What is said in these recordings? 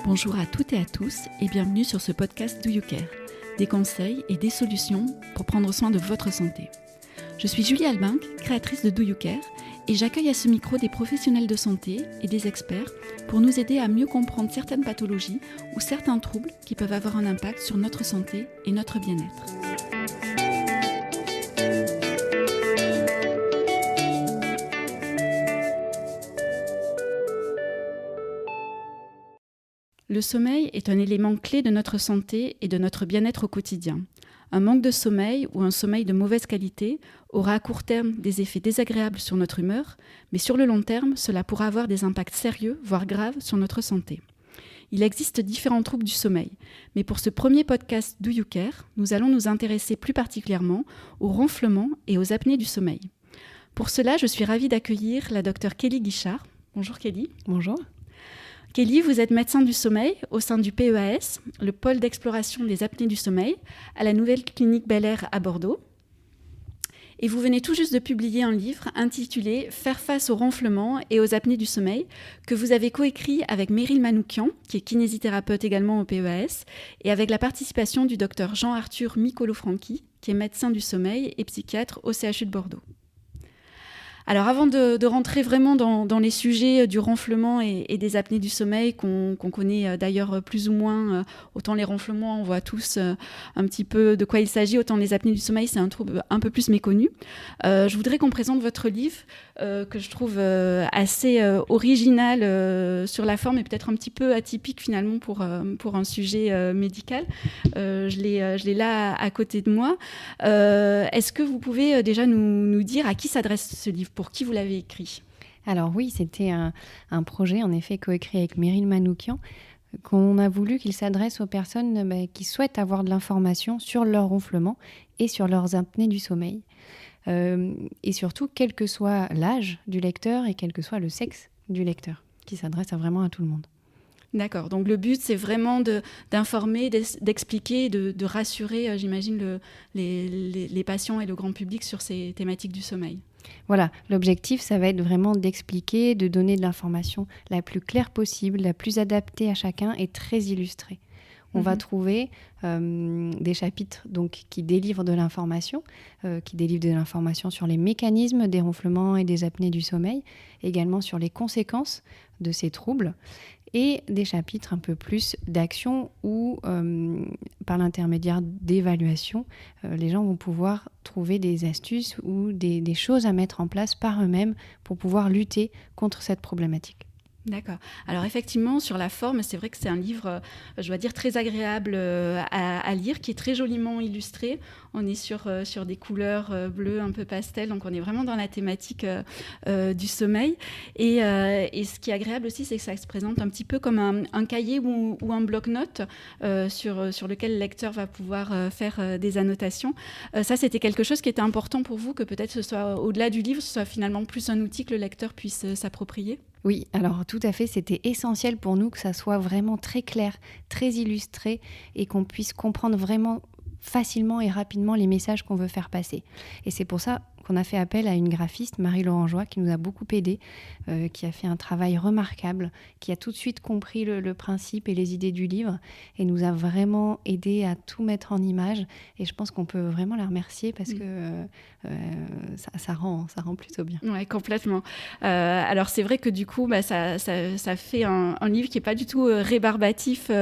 Bonjour à toutes et à tous et bienvenue sur ce podcast Do You Care, des conseils et des solutions pour prendre soin de votre santé. Je suis Julie Albinck, créatrice de Do You Care, et j'accueille à ce micro des professionnels de santé et des experts pour nous aider à mieux comprendre certaines pathologies ou certains troubles qui peuvent avoir un impact sur notre santé et notre bien-être. Le sommeil est un élément clé de notre santé et de notre bien-être au quotidien. Un manque de sommeil ou un sommeil de mauvaise qualité aura à court terme des effets désagréables sur notre humeur, mais sur le long terme, cela pourra avoir des impacts sérieux, voire graves, sur notre santé. Il existe différents troubles du sommeil, mais pour ce premier podcast Do You Care, nous allons nous intéresser plus particulièrement au ronflement et aux apnées du sommeil. Pour cela, je suis ravie d'accueillir la Dr Kelly Guichard. Bonjour Kelly. Bonjour. Kelly, vous êtes médecin du sommeil au sein du PEAS, le pôle d'exploration des apnées du sommeil, à la nouvelle clinique Bel Air à Bordeaux. Et vous venez tout juste de publier un livre intitulé « Faire face au ronflement et aux apnées du sommeil » que vous avez coécrit avec Meryl Manoukian, qui est kinésithérapeute également au PEAS, et avec la participation du docteur Jean-Arthur Micolo-Franchi, qui est médecin du sommeil et psychiatre au CHU de Bordeaux. Alors avant de rentrer vraiment dans les sujets du ronflement et des apnées du sommeil qu'on connaît d'ailleurs plus ou moins, autant les ronflements on voit tous un petit peu de quoi il s'agit, autant les apnées du sommeil c'est un trouble un peu plus méconnu. Je voudrais qu'on présente votre livre que je trouve assez original sur la forme et peut-être un petit peu atypique finalement pour un sujet médical. Je l'ai là à côté de moi. Est-ce que vous pouvez déjà nous dire à qui s'adresse ce livre? Pour qui vous l'avez écrit? Alors oui, c'était un projet en effet coécrit avec Meryl Manoukian qu'on a voulu qu'il s'adresse aux personnes qui souhaitent avoir de l'information sur leur ronflement et sur leurs apnées du sommeil. Et surtout, quel que soit l'âge du lecteur et quel que soit le sexe du lecteur, qui s'adresse vraiment à tout le monde. D'accord, donc le but c'est vraiment d'informer, d'expliquer, de rassurer, j'imagine, les patients et le grand public sur ces thématiques du sommeil. Voilà, l'objectif ça va être vraiment d'expliquer, de donner de l'information la plus claire possible, la plus adaptée à chacun et très illustrée. On va trouver des chapitres donc, qui délivrent de l'information, sur les mécanismes des ronflements et des apnées du sommeil, également sur les conséquences de ces troubles, et des chapitres un peu plus d'action où, par l'intermédiaire d'évaluation, les gens vont pouvoir trouver des astuces ou des choses à mettre en place par eux-mêmes pour pouvoir lutter contre cette problématique. D'accord. Alors effectivement, sur la forme, c'est vrai que c'est un livre, je dois dire, très agréable à lire, qui est très joliment illustré. On est sur des couleurs bleues un peu pastel, donc on est vraiment dans la thématique du sommeil. Et ce qui est agréable aussi, c'est que ça se présente un petit peu comme un cahier ou un bloc-notes sur lequel le lecteur va pouvoir faire des annotations. Ça, c'était quelque chose qui était important pour vous, que peut-être ce soit au-delà du livre, ce soit finalement plus un outil que le lecteur puisse s'approprier? Oui, alors tout à fait, c'était essentiel pour nous que ça soit vraiment très clair, très illustré et qu'on puisse comprendre vraiment facilement et rapidement les messages qu'on veut faire passer. Et c'est pour ça qu'on a fait appel à une graphiste, Marie-Laurent Joie, qui nous a beaucoup aidés, qui a fait un travail remarquable, qui a tout de suite compris le principe et les idées du livre et nous a vraiment aidés à tout mettre en image. Et je pense qu'on peut vraiment la remercier parce que ça rend plutôt bien. Oui, complètement. Alors c'est vrai que du coup, ça fait un livre qui n'est pas du tout rébarbatif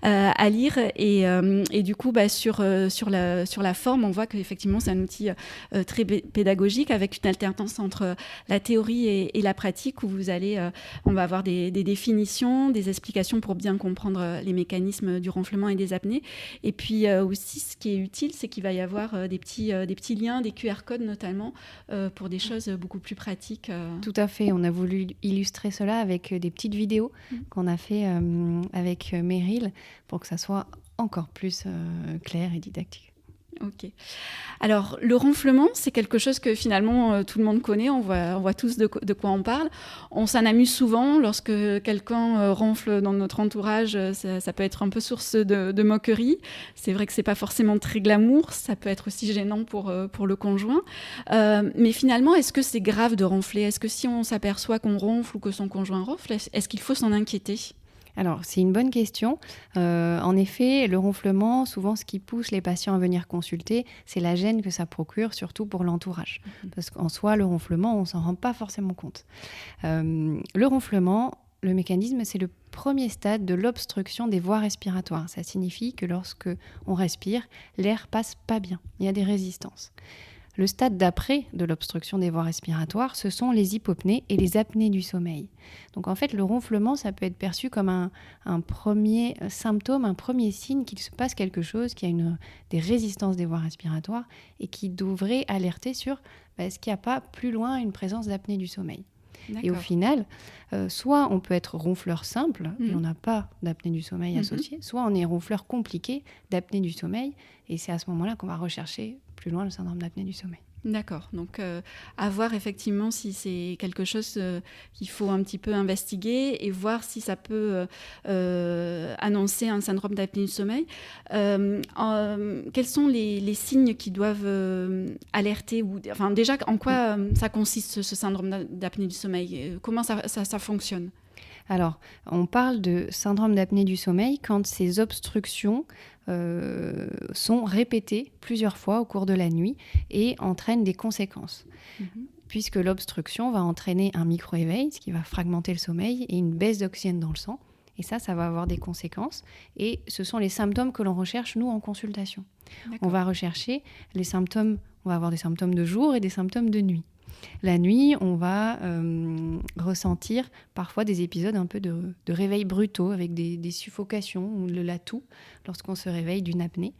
à lire et du coup, sur la forme, on voit qu'effectivement c'est un outil très pédagogique avec une alternance entre la théorie et la pratique où on va avoir des définitions, des explications pour bien comprendre les mécanismes du ronflement et des apnées. Et puis aussi, ce qui est utile, c'est qu'il va y avoir des petits liens, des QR codes notamment, pour des choses beaucoup plus pratiques. Tout à fait, on a voulu illustrer cela avec des petites vidéos qu'on a fait avec Meryl pour que ça soit encore plus clair et didactique. Ok. Alors, le ronflement, c'est quelque chose que finalement tout le monde connaît, on voit tous de quoi on parle. On s'en amuse souvent lorsque quelqu'un ronfle dans notre entourage, ça peut être un peu source de moquerie. C'est vrai que c'est pas forcément très glamour, ça peut être aussi gênant pour le conjoint. Mais finalement, est-ce que c'est grave de ronfler? Est-ce que si on s'aperçoit qu'on ronfle ou que son conjoint ronfle, est-ce qu'il faut s'en inquiéter? Alors, c'est une bonne question. En effet, le ronflement, souvent, ce qui pousse les patients à venir consulter, c'est la gêne que ça procure, surtout pour l'entourage. Parce qu'en soi, le ronflement, on ne s'en rend pas forcément compte. Le ronflement, le mécanisme, c'est le premier stade de l'obstruction des voies respiratoires. Ça signifie que lorsque on respire, l'air passe pas bien. Il y a des résistances. Le stade d'après de l'obstruction des voies respiratoires, ce sont les hypopnées et les apnées du sommeil. Donc en fait, le ronflement, ça peut être perçu comme un premier symptôme, un premier signe qu'il se passe quelque chose, qu'il y a des résistances des voies respiratoires et qui devrait alerter sur est-ce qu'il n'y a pas plus loin une présence d'apnée du sommeil. D'accord. Et au final, soit on peut être ronfleur simple et on n'a pas d'apnée du sommeil associée, soit on est ronfleur compliqué d'apnée du sommeil et c'est à ce moment-là qu'on va rechercher plus loin le syndrome d'apnée du sommeil. D'accord, donc à voir effectivement si c'est quelque chose qu'il faut un petit peu investiguer et voir si ça peut annoncer un syndrome d'apnée du sommeil. Quels sont les signes qui doivent alerter enfin, déjà, en quoi ça consiste ce syndrome d'apnée du sommeil? Comment ça fonctionne? Alors, on parle de syndrome d'apnée du sommeil quand ces obstructions sont répétées plusieurs fois au cours de la nuit et entraînent des conséquences. Puisque l'obstruction va entraîner un micro-éveil, ce qui va fragmenter le sommeil, et une baisse d'oxygène dans le sang. Et ça va avoir des conséquences. Et ce sont les symptômes que l'on recherche, nous, en consultation. D'accord. On va rechercher les symptômes, on va avoir des symptômes de jour et des symptômes de nuit. La nuit, on va ressentir parfois des épisodes un peu de réveil brutaux avec des suffocations ou la toux lorsqu'on se réveille d'une apnée.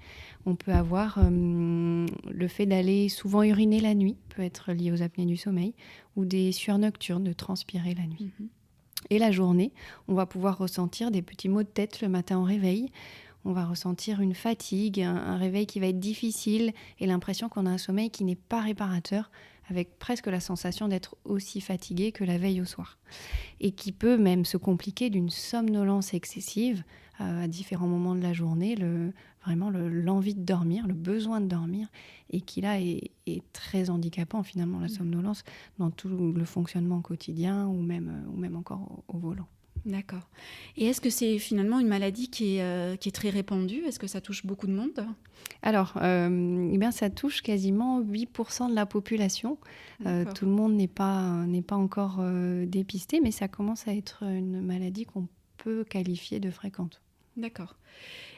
On peut avoir le fait d'aller souvent uriner la nuit, peut être lié aux apnées du sommeil, ou des sueurs nocturnes, de transpirer la nuit. Et la journée, on va pouvoir ressentir des petits maux de tête le matin au réveil. On va ressentir une fatigue, un réveil qui va être difficile et l'impression qu'on a un sommeil qui n'est pas réparateur, avec presque la sensation d'être aussi fatigué que la veille au soir. Et qui peut même se compliquer d'une somnolence excessive à différents moments de la journée, l'envie de dormir, le besoin de dormir, et qui là est très handicapant finalement, la somnolence, dans tout le fonctionnement quotidien ou même encore au volant. D'accord. Et est-ce que c'est finalement une maladie qui est très répandue? Est-ce que ça touche beaucoup de monde? Alors, ça touche quasiment 8% de la population. Tout le monde n'est pas encore dépisté, mais ça commence à être une maladie qu'on peut qualifier de fréquente. D'accord.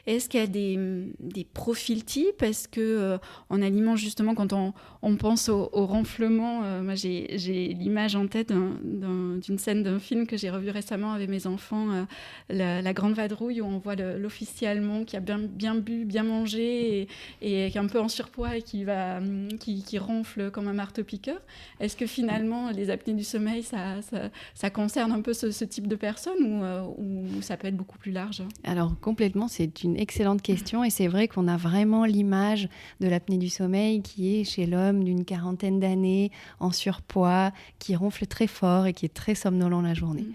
Est-ce qu'il y a des profils types? Est-ce qu'on alimente justement, quand on pense au ronflement, moi j'ai l'image en tête d'une scène d'un film que j'ai revu récemment avec mes enfants, la Grande Vadrouille, où on voit l'officier allemand qui a bien bu, bien mangé et qui est un peu en surpoids et qui ronfle comme un marteau-piqueur. Est-ce que finalement les apnées du sommeil, ça concerne un peu ce type de personnes ou ça peut être beaucoup plus large? Alors complètement, c'est une excellente question et c'est vrai qu'on a vraiment l'image de l'apnée du sommeil qui est chez l'homme d'une 40aine d'années, en surpoids, qui ronfle très fort et qui est très somnolent la journée.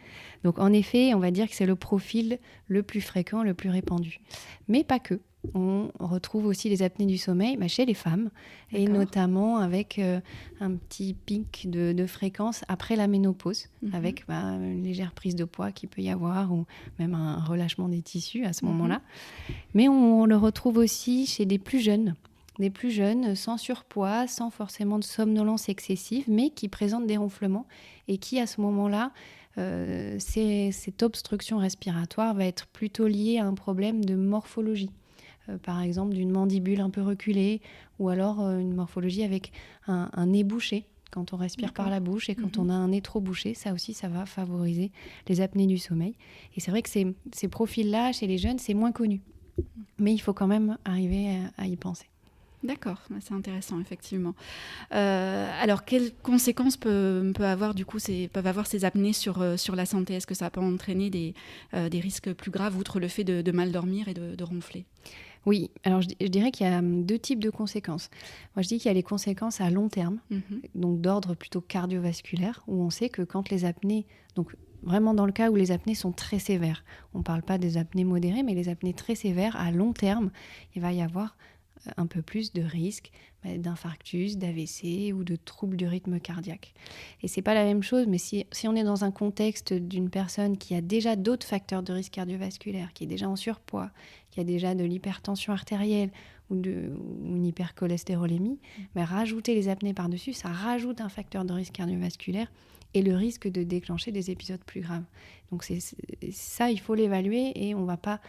Donc en effet, on va dire que c'est le profil le plus fréquent, le plus répandu. Mais pas que. On retrouve aussi les apnées du sommeil chez les femmes, et notamment avec un petit pic de fréquence après la ménopause, avec une légère prise de poids qu'il peut y avoir, ou même un relâchement des tissus à ce moment-là. Mais on le retrouve aussi chez des plus jeunes sans surpoids, sans forcément de somnolence excessive, mais qui présentent des ronflements et qui, à ce moment-là, cette obstruction respiratoire va être plutôt liée à un problème de morphologie. Par exemple d'une mandibule un peu reculée, ou alors une morphologie avec un nez bouché, quand on respire par la bouche, et quand on a un nez trop bouché, ça aussi, ça va favoriser les apnées du sommeil. Et c'est vrai que ces profils-là, chez les jeunes, c'est moins connu. Mais il faut quand même arriver à y penser. D'accord, c'est intéressant, effectivement. Alors, quelles conséquences peuvent avoir ces apnées sur la santé? Est-ce que ça peut entraîner des risques plus graves, outre le fait de mal dormir et de ronfler? Oui, alors je dirais qu'il y a deux types de conséquences. Moi, je dis qu'il y a les conséquences à long terme, donc d'ordre plutôt cardiovasculaire, où on sait que quand les apnées, donc vraiment dans le cas où les apnées sont très sévères, on ne parle pas des apnées modérées, mais les apnées très sévères, à long terme, il va y avoir un peu plus de risques d'infarctus, d'AVC ou de troubles du rythme cardiaque. Et c'est pas la même chose, mais si on est dans un contexte d'une personne qui a déjà d'autres facteurs de risque cardiovasculaire, qui est déjà en surpoids, qui a déjà de l'hypertension artérielle ou une hypercholestérolémie, rajouter les apnées par-dessus, ça rajoute un facteur de risque cardiovasculaire et le risque de déclencher des épisodes plus graves. Donc ça, il faut l'évaluer et on ne va pas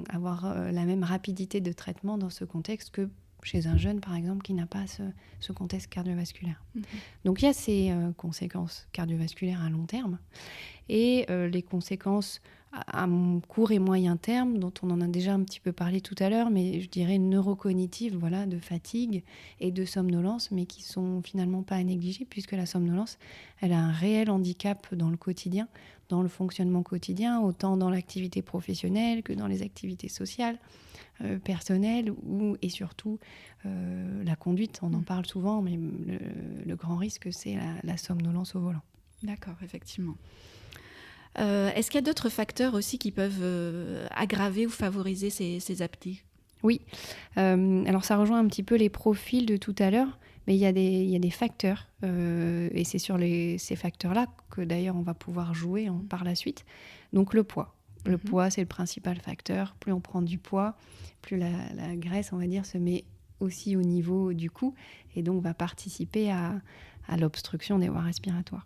avoir la même rapidité de traitement dans ce contexte que chez un jeune, par exemple, qui n'a pas ce contexte cardiovasculaire. Donc il y a ces conséquences cardiovasculaires à long terme et les conséquences à court et moyen terme, dont on en a déjà un petit peu parlé tout à l'heure, mais je dirais neurocognitives, de fatigue et de somnolence, mais qui sont finalement pas à négliger, puisque la somnolence, elle a un réel handicap dans le quotidien, dans le fonctionnement quotidien, autant dans l'activité professionnelle que dans les activités sociales, personnelles, et surtout la conduite. On en parle souvent, mais le grand risque, c'est la somnolence au volant. D'accord, effectivement. Est-ce qu'il y a d'autres facteurs aussi qui peuvent aggraver ou favoriser ces apnées ? Oui. Alors ça rejoint un petit peu les profils de tout à l'heure, mais il y a des facteurs, et c'est sur ces facteurs-là que d'ailleurs on va pouvoir jouer par la suite. Donc le poids. Le poids, c'est le principal facteur. Plus on prend du poids, plus la graisse, on va dire, se met aussi au niveau du cou et donc va participer à l'obstruction des voies respiratoires.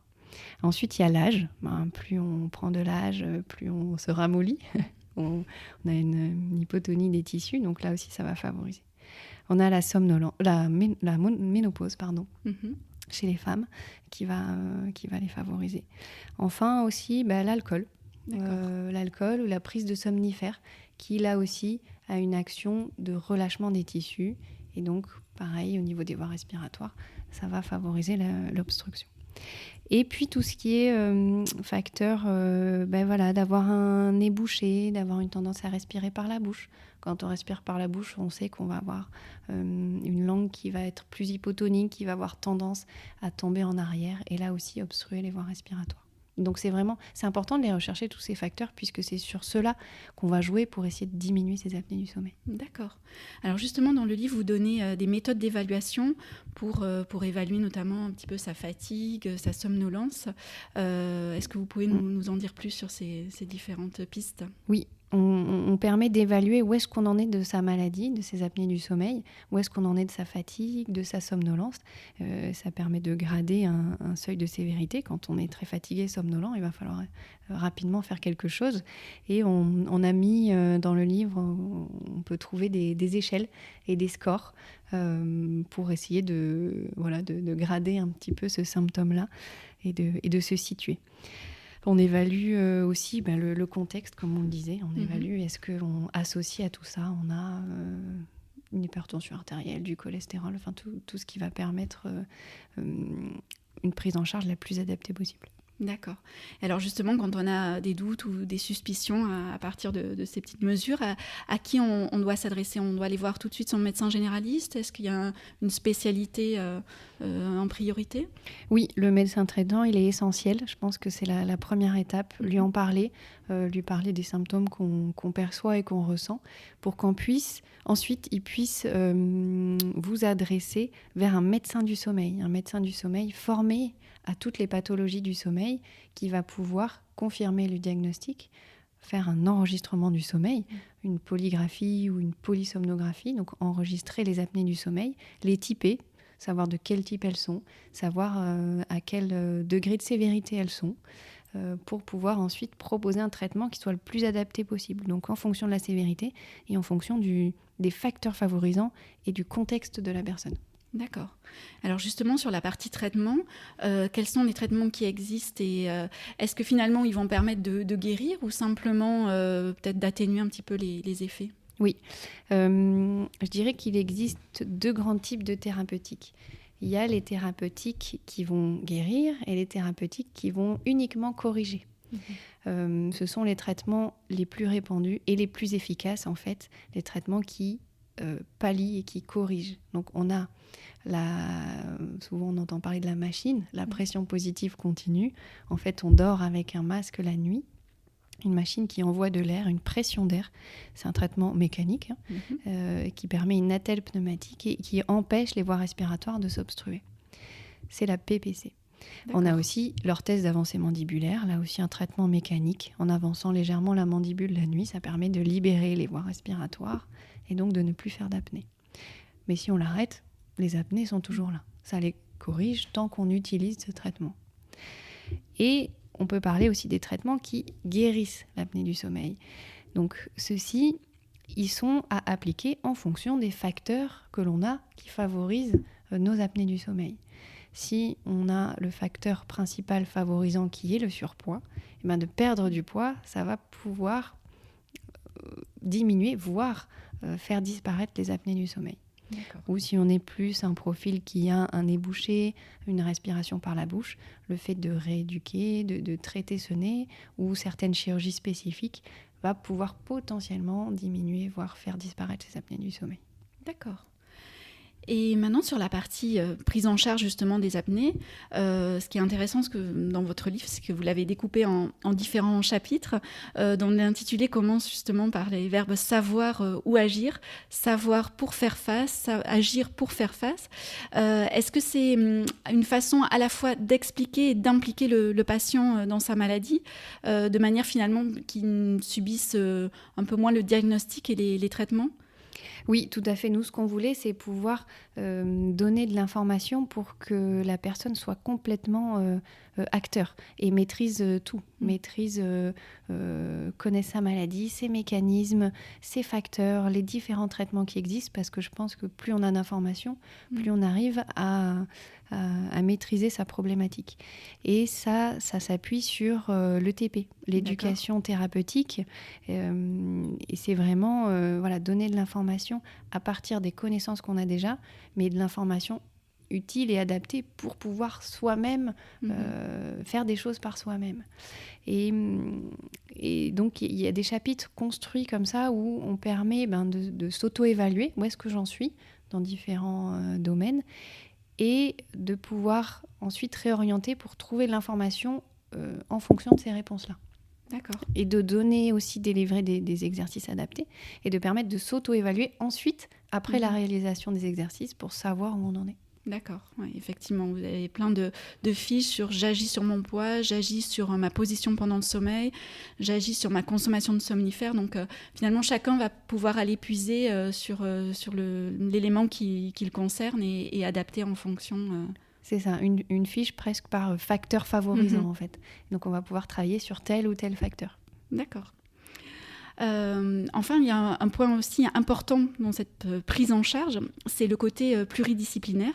Ensuite, il y a l'âge. Plus on prend de l'âge, plus on se ramollit. on a une hypotonie des tissus, donc là aussi, ça va favoriser. On a la ménopause, chez les femmes, qui va les favoriser. Enfin aussi, l'alcool. L'alcool ou la prise de somnifères, qui là aussi a une action de relâchement des tissus. Et donc, pareil, au niveau des voies respiratoires, ça va favoriser l'obstruction. Et puis tout ce qui est facteur d'avoir un nez bouché, d'avoir une tendance à respirer par la bouche. Quand on respire par la bouche, on sait qu'on va avoir une langue qui va être plus hypotonique, qui va avoir tendance à tomber en arrière et là aussi obstruer les voies respiratoires. Donc c'est important de les rechercher, tous ces facteurs, puisque c'est sur cela qu'on va jouer pour essayer de diminuer ces apnées du sommeil. D'accord. Alors justement, dans le livre, vous donnez des méthodes d'évaluation pour évaluer notamment un petit peu sa fatigue, sa somnolence. Est-ce que vous pouvez nous en dire plus sur ces différentes pistes ? Oui. On permet d'évaluer où est-ce qu'on en est de sa maladie, de ses apnées du sommeil, où est-ce qu'on en est de sa fatigue, de sa somnolence. Ça permet de grader un seuil de sévérité. Quand on est très fatigué, somnolent, il va falloir rapidement faire quelque chose. Et on a mis dans le livre, on peut trouver des échelles et des scores pour essayer de grader un petit peu ce symptôme-là et de se situer. On évalue aussi le contexte, comme on le disait. On évalue, est-ce qu'on associe à tout ça, on a une hypertension artérielle, du cholestérol, enfin tout ce qui va permettre une prise en charge la plus adaptée possible. D'accord. Alors justement, quand on a des doutes ou des suspicions à partir de ces petites mesures, à qui on doit s'adresser ? On doit aller voir tout de suite son médecin généraliste ? Est-ce qu'il y a une spécialité en priorité ? Oui, le médecin traitant, il est essentiel. Je pense que c'est la première étape, lui en parler, lui parler des symptômes qu'on perçoit et qu'on ressent, pour qu'on puisse, ensuite, il puisse vous adresser vers un médecin du sommeil formé à toutes les pathologies du sommeil, qui va pouvoir confirmer le diagnostic, faire un enregistrement du sommeil, une polygraphie ou une polysomnographie, donc enregistrer les apnées du sommeil, les typer, savoir de quel type elles sont, savoir à quel degré de sévérité elles sont, pour pouvoir ensuite proposer un traitement qui soit le plus adapté possible. Donc en fonction de la sévérité et en fonction des facteurs favorisants et du contexte de la personne. D'accord. Alors justement, sur la partie traitement, quels sont les traitements qui existent et est-ce que finalement ils vont permettre de guérir ou simplement peut-être d'atténuer un petit peu les effets ? Oui, je dirais qu'il existe deux grands types de thérapeutiques. Il y a les thérapeutiques qui vont guérir et les thérapeutiques qui vont uniquement corriger. Ce sont les traitements les plus répandus et les plus efficaces, en fait, les traitements qui pallient et qui corrigent. Donc on a souvent on entend parler de la machine, la pression positive continue. En fait, on dort avec un masque la nuit. une machine qui envoie de l'air, une pression d'air. C'est un traitement mécanique qui permet une attelle pneumatique et qui empêche les voies respiratoires de s'obstruer. C'est la PPC. D'accord. On a aussi l'orthèse d'avancée mandibulaire, là aussi un traitement mécanique. En avançant légèrement la mandibule la nuit, ça permet de libérer les voies respiratoires et donc de ne plus faire d'apnée. Mais si on l'arrête, les apnées sont toujours là. Ça les corrige tant qu'on utilise ce traitement. Et on peut parler aussi des traitements qui guérissent l'apnée du sommeil. Donc ceux-ci, ils sont à appliquer en fonction des facteurs que l'on a qui favorisent nos apnées du sommeil. Si on a le facteur principal favorisant qui est le surpoids, et bien de perdre du poids, ça va pouvoir diminuer, voire faire disparaître les apnées du sommeil. D'accord. Ou si on est plus un profil qui a un nez bouché, une respiration par la bouche, le fait de rééduquer, de traiter ce nez ou certaines chirurgies spécifiques va pouvoir potentiellement diminuer, voire faire disparaître ces apnées du sommeil. D'accord. Et maintenant, sur la partie prise en charge justement des apnées, ce qui est intéressant dans votre livre, c'est que vous l'avez découpé en différents chapitres, dont l'intitulé commence justement par les verbes savoir ou agir, savoir pour faire face, agir pour faire face. Est-ce que c'est une façon à la fois d'expliquer et d'impliquer le patient dans sa maladie, de manière finalement qu'il subisse un peu moins le diagnostic et les traitements ? Oui, tout à fait. Nous, ce qu'on voulait, c'est pouvoir donner de l'information pour que la personne soit complètement acteur et maîtrise tout, connaisse sa maladie, ses mécanismes, ses facteurs, les différents traitements qui existent, parce que je pense que plus on a d'informations, plus on arrive à maîtriser sa problématique. Et ça s'appuie sur l'ETP, l'éducation thérapeutique. Et c'est vraiment donner de l'information à partir des connaissances qu'on a déjà, mais de l'information utile et adaptée pour pouvoir soi-même faire des choses par soi-même. Et donc, il y a des chapitres construits comme ça où on permet de s'auto-évaluer, où est-ce que j'en suis dans différents domaines, et de pouvoir ensuite réorienter pour trouver de l'information en fonction de ces réponses-là. D'accord. Et de donner aussi, délivrer des exercices adaptés et de permettre de s'auto-évaluer ensuite, après la réalisation des exercices, pour savoir où on en est. D'accord, oui, effectivement, vous avez plein de fiches sur j'agis sur mon poids, j'agis sur ma position pendant le sommeil, j'agis sur ma consommation de somnifères. Donc finalement, chacun va pouvoir aller puiser sur l'élément qui le concerne et adapter en fonction. C'est ça, une fiche presque par facteur favorisant en fait. Donc on va pouvoir travailler sur tel ou tel facteur. D'accord. Enfin, il y a un point aussi important dans cette prise en charge, c'est le côté pluridisciplinaire,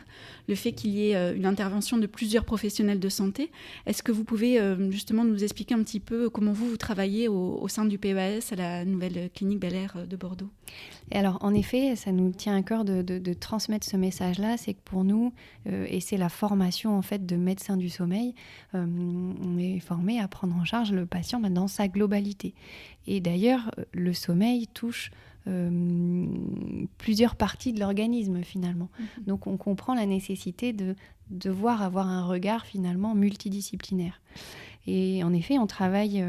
le fait qu'il y ait une intervention de plusieurs professionnels de santé. Est-ce que vous pouvez justement nous expliquer un petit peu comment vous travaillez au sein du PEAS à la nouvelle clinique Bel-Air de Bordeaux ? Et alors, en effet, ça nous tient à cœur de transmettre ce message-là, c'est que pour nous, et c'est la formation en fait de médecins du sommeil, on est formé à prendre en charge le patient dans sa globalité. Et d'ailleurs, le sommeil touche plusieurs parties de l'organisme finalement. Donc on comprend la nécessité de devoir avoir un regard finalement multidisciplinaire. Et en effet, on travaille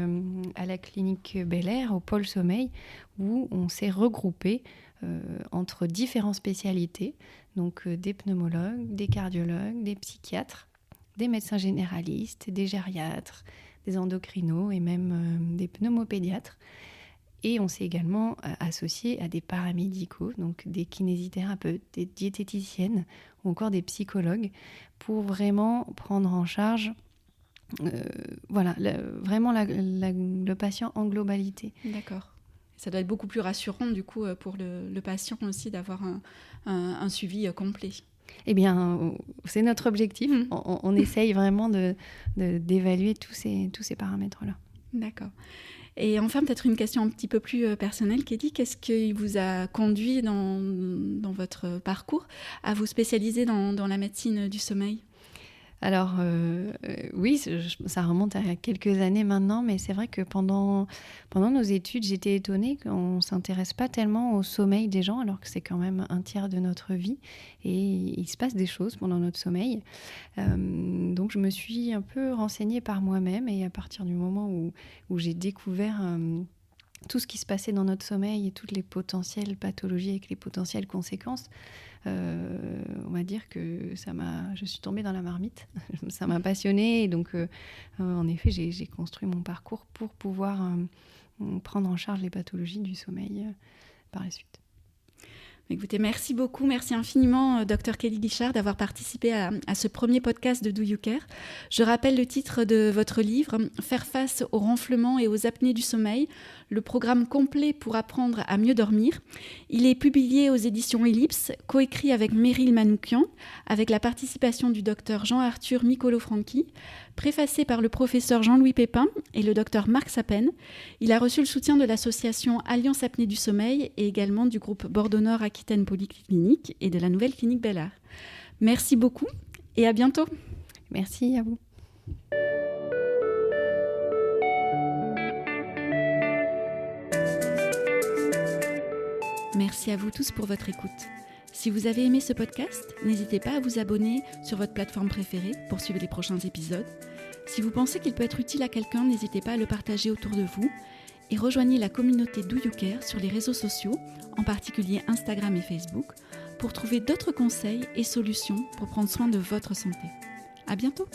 à la clinique Bel-Air, au pôle sommeil, où on s'est regroupé entre différentes spécialités, donc des pneumologues, des cardiologues, des psychiatres, des médecins généralistes, des gériatres, des endocrinos et même des pneumopédiatres. Et on s'est également associé à des paramédicaux, donc des kinésithérapeutes, des diététiciennes ou encore des psychologues pour vraiment prendre en charge vraiment le patient en globalité. D'accord. Ça doit être beaucoup plus rassurant du coup pour le patient aussi d'avoir un suivi complet. Eh bien, c'est notre objectif. On essaye vraiment d'évaluer tous ces paramètres-là. D'accord. Et enfin, peut-être une question un petit peu plus personnelle, Kelly. Qu'est-ce qui vous a conduit dans votre parcours à vous spécialiser dans la médecine du sommeil ? Alors, oui, ça remonte à quelques années maintenant, mais c'est vrai que pendant nos études, j'étais étonnée qu'on ne s'intéresse pas tellement au sommeil des gens, alors que c'est quand même un tiers de notre vie, et il se passe des choses pendant notre sommeil. Donc, je me suis un peu renseignée par moi-même, et à partir du moment où j'ai découvert tout ce qui se passait dans notre sommeil et toutes les potentielles pathologies avec les potentielles conséquences, on va dire que je suis tombée dans la marmite. Ça m'a passionnée, et donc en effet j'ai construit mon parcours pour pouvoir prendre en charge les pathologies du sommeil par la suite. Écoutez, merci beaucoup, merci infiniment, Dr Kelly Guichard, d'avoir participé à ce premier podcast de Do You Care. Je rappelle le titre de votre livre, « Faire face aux ronflements et aux apnées du sommeil, le programme complet pour apprendre à mieux dormir ». Il est publié aux éditions Ellipse, coécrit avec Meryl Manoukian, avec la participation du Dr Jean-Arthur Micolo-Franchi, préfacé par le professeur Jean-Louis Pépin et le Dr Marc Sapen. Il a reçu le soutien de l'association Alliance Apnée du Sommeil et également du groupe Bordeaux-Nord Aquitaine Polyclinique et de la nouvelle clinique Bel-Art. Merci beaucoup et à bientôt. Merci à vous. Merci à vous tous pour votre écoute. Si vous avez aimé ce podcast, n'hésitez pas à vous abonner sur votre plateforme préférée pour suivre les prochains épisodes. Si vous pensez qu'il peut être utile à quelqu'un, n'hésitez pas à le partager autour de vous et rejoignez la communauté Do You Care sur les réseaux sociaux, en particulier Instagram et Facebook, pour trouver d'autres conseils et solutions pour prendre soin de votre santé. À bientôt!